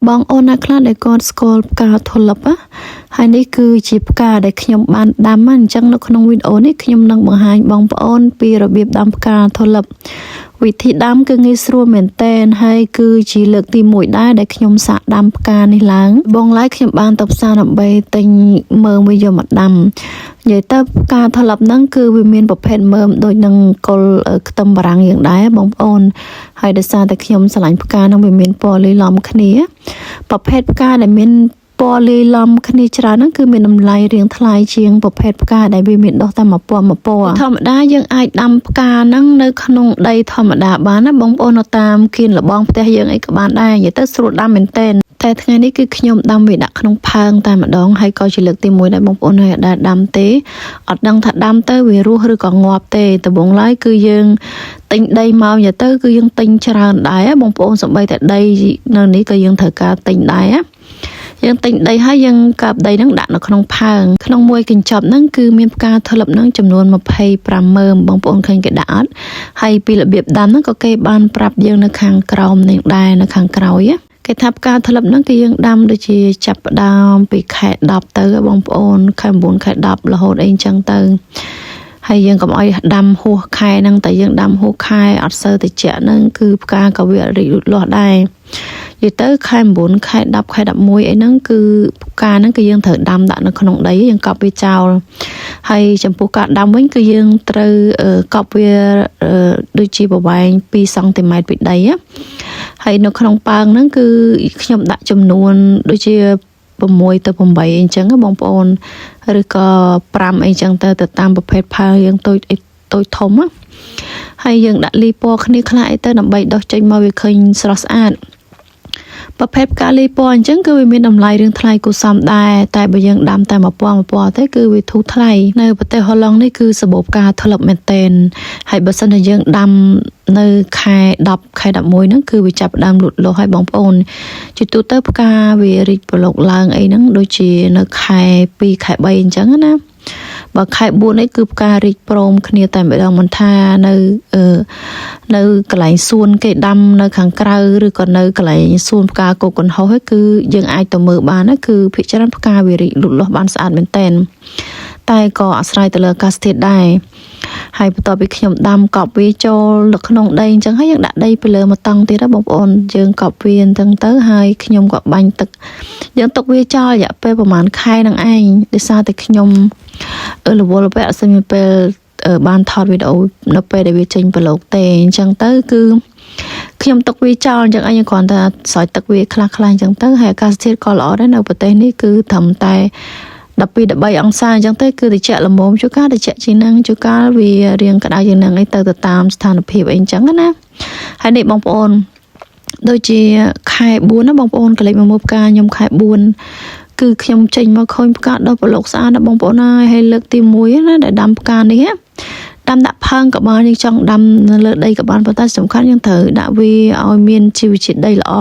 បងអូនណាខ្លះដែលគាត់ស្គាល់ផ្កាធុលបហើយនេះគឺជាផ្កាដែលខ្ញុំបានដាំអញ្ចឹងនៅក្នុងវីដេអូនេះខ្ញុំនឹងបង្ហាញបងប្អូនពីរបៀបដាំផ្កាធុលបវិធីដាំគឺងាយស្រួលមែនទែនហើយគឺជាលើកទី1ដែរដែលខ្ញុំសាកដាំផ្កានេះឡើងបងឡើយខ្ញុំបានទៅផ្សារដើម្បីទិញមើមវាយកមកដាំនិយាយទៅផ្កាធុលបហ្នឹងគឺវាមានប្រភេទមើមដូចនឹងគល់ខ្ទឹមបារាំងយ៉ាងដែរបងប្អូនហើយដោយសារតែខ្ញុំឆ្លាញ់ផ្កាហ្នឹងវាមានពណ៌លាយឡំគ្នាប្រភេទផ្កាដែលមានពណ៌លាយឡំគ្នាច្រើនហ្នឹងគឺមានតម្លៃរៀងថ្លៃជាងប្រភេទផ្កាដែលវាមានដុះតែមួយពណ៌ធម្មតាយើងអាចដាំផ្កាហ្នឹងនៅក្នុងដីធម្មតាបានណាបងប្អូននៅតាមគៀនលបងផ្ទះយើងអីក៏បានដែរនិយាយទៅស្រួលដាំមែនទែនតែថ្ងៃនេះគឺខ្ញុំដាំវាដាក់ក្នុងផើងតែម្ដងហើយក៏ជាលើកទី1ដែរបងប្អូនហើយអត់ដាំទេអត់ដឹងថាដាំទៅវារស់ឬក៏ងាប់ទេដំបូងឡើយគឺយើងទិញដីមកនិយាយទៅគឺយើងទិញច្រើនដែរបងប្អូនសម្បីតែដីនៅនេះក៏យើងត្រូវការទិញដែរយើងទិញដីហើយយើងកាប់ដីហ្នឹងដាក់នៅក្នុងផើងក្នុងមួយកញ្ចប់ហ្នឹងគឺមានផ្កាធុលបហ្នឹងចំនួន25មើមបងប្អូនឃើញគេដាក់អត់ហើយពីរបៀបដាំហ្នឹងក៏គេបានប្រាប់យើងនៅខាងក្រោមនេះដែរនៅខាងក្រោយគេថាផ្កាធុលបហ្នឹងគឺយើងដាំដូចជាចាប់ផ្ដើមពីខែ10ទៅបងប្អូនខែ9ខែ10រហូតអីអញ្ចឹងទៅហើយយើងកុំឲ្យដាំហួសខែហ្នឹងតែយើងដាំហួសខែអត់សូវតិចហ្នឹងគឺផ្កាក៏វារីកលូតលាស់ដែរនិយាយទៅខែ9ខែ10ខែ11អីហ្នឹងគឺផ្កាហ្នឹងគឺយើងត្រូវដាំដាក់នៅក្នុងដីយើងកប់វាចោលហើយចំពោះការដាំវិញគឺយើងត្រូវកប់វាដូចជាប្រវែង2សង់ទីម៉ែត្រពីដីហើយនៅក្នុងប៉ើងហ្នឹងគឺខ្ញុំដាក់ចំនួនដូចជា6ទៅ8អីចឹងបងប្អូនឬក៏5អីចឹងទៅតាមប្រភេទផើងយើងតូចធំហើយយើងដាក់លីពណ៌គ្នាខ្លះអីទៅដើម្បីដោះចេញមកវាឃើញស្រស់ស្អាតប្រភេទផ្កាលីពណ៌អញ្ចឹងគឺវាមានតម្លៃរៀងថ្លៃគួរសមដែរតែបើយើងដាំតែមួយពណ៌ទេគឺវាធូរថ្លៃនៅប្រទេសហូឡុងនេះគឺសម្បូរផ្កាធុលបមែនទែនហើយបើសិនជាយើងដាំនៅខែ10ខែ11ហ្នឹងគឺវាចាប់ផ្ដើមលូតលាស់ហើយបងប្អូនជាទូទៅផ្កាវារីកប្រឡូកឡើងអីហ្នឹងដូចជានៅខែ2ខែ3អញ្ចឹងណាបើខែ4នេះគឺផ្ការីកព្រមគ្នាតែម្ដងមិនថានៅកន្លែងសួនគេដាំនៅខាងក្រៅឬក៏នៅកន្លែងសួនផ្កាកូកុនហុសគឺយើងអាចទៅមើលបានណាគឺភាគច្រើនផ្កាវារីកលូតលាស់បានស្អាតមែនទែនតែក៏អាស្រ័យទៅលើអាកាសធាតុដែរហើយបន្ទាប់ពីខ្ញុំដាំកប់វាចូលនៅក្នុងដីអញ្ចឹងហើយយើងដាក់ដីពីលើមកតង់ទៀតណាបងប្អូនយើងកប់វាអញ្ចឹងទៅហើយខ្ញុំក៏បាញ់ទឹកយើងទុកវាចោលរយៈពេលប្រហែលខែនឹងឯងដោយសារតែខ្ញុំរវល់ពេលអត់មានពេលបានថតវីដេអូនៅពេលដែលវាចេញប្រឡូកទេអញ្ចឹងទៅគឺខ្ញុំទុកវាចោលអញ្ចឹងឯងគ្រាន់តែស្រោចទឹកវាខ្លះៗអញ្ចឹងទៅហើយអាកាសធាតុក៏ល្អដែរនៅប្រទេសនេះគឺត្រឹមតែ12 13អង្សាអញ្ចឹងទៅគឺត្រជាក់ល្មមជួនកាលត្រជាក់ជាងហ្នឹងជួនកាលវារៀងក្តៅជាងហ្នឹងឯងទៅតាមស្ថានភាពអីអញ្ចឹងណាហើយនេះបងប្អូនដូចជាខែ4ណាបងប្អូនកលេចមកមើលផ្កាខ្ញុំខែ4គឺខ្ញុំចេញមកឃើញផ្កាដុះប្រឡូកស្អាតណាបងប្អូនហើយលើកទី1ណាដែលដាំផ្កានេះដាំដាក់ផើងក៏បានយើងចង់ដាំនៅលើដីក៏បានប៉ុន្តែសំខាន់យើងត្រូវដាក់វាឲ្យមានជីវជាតិដីល្អ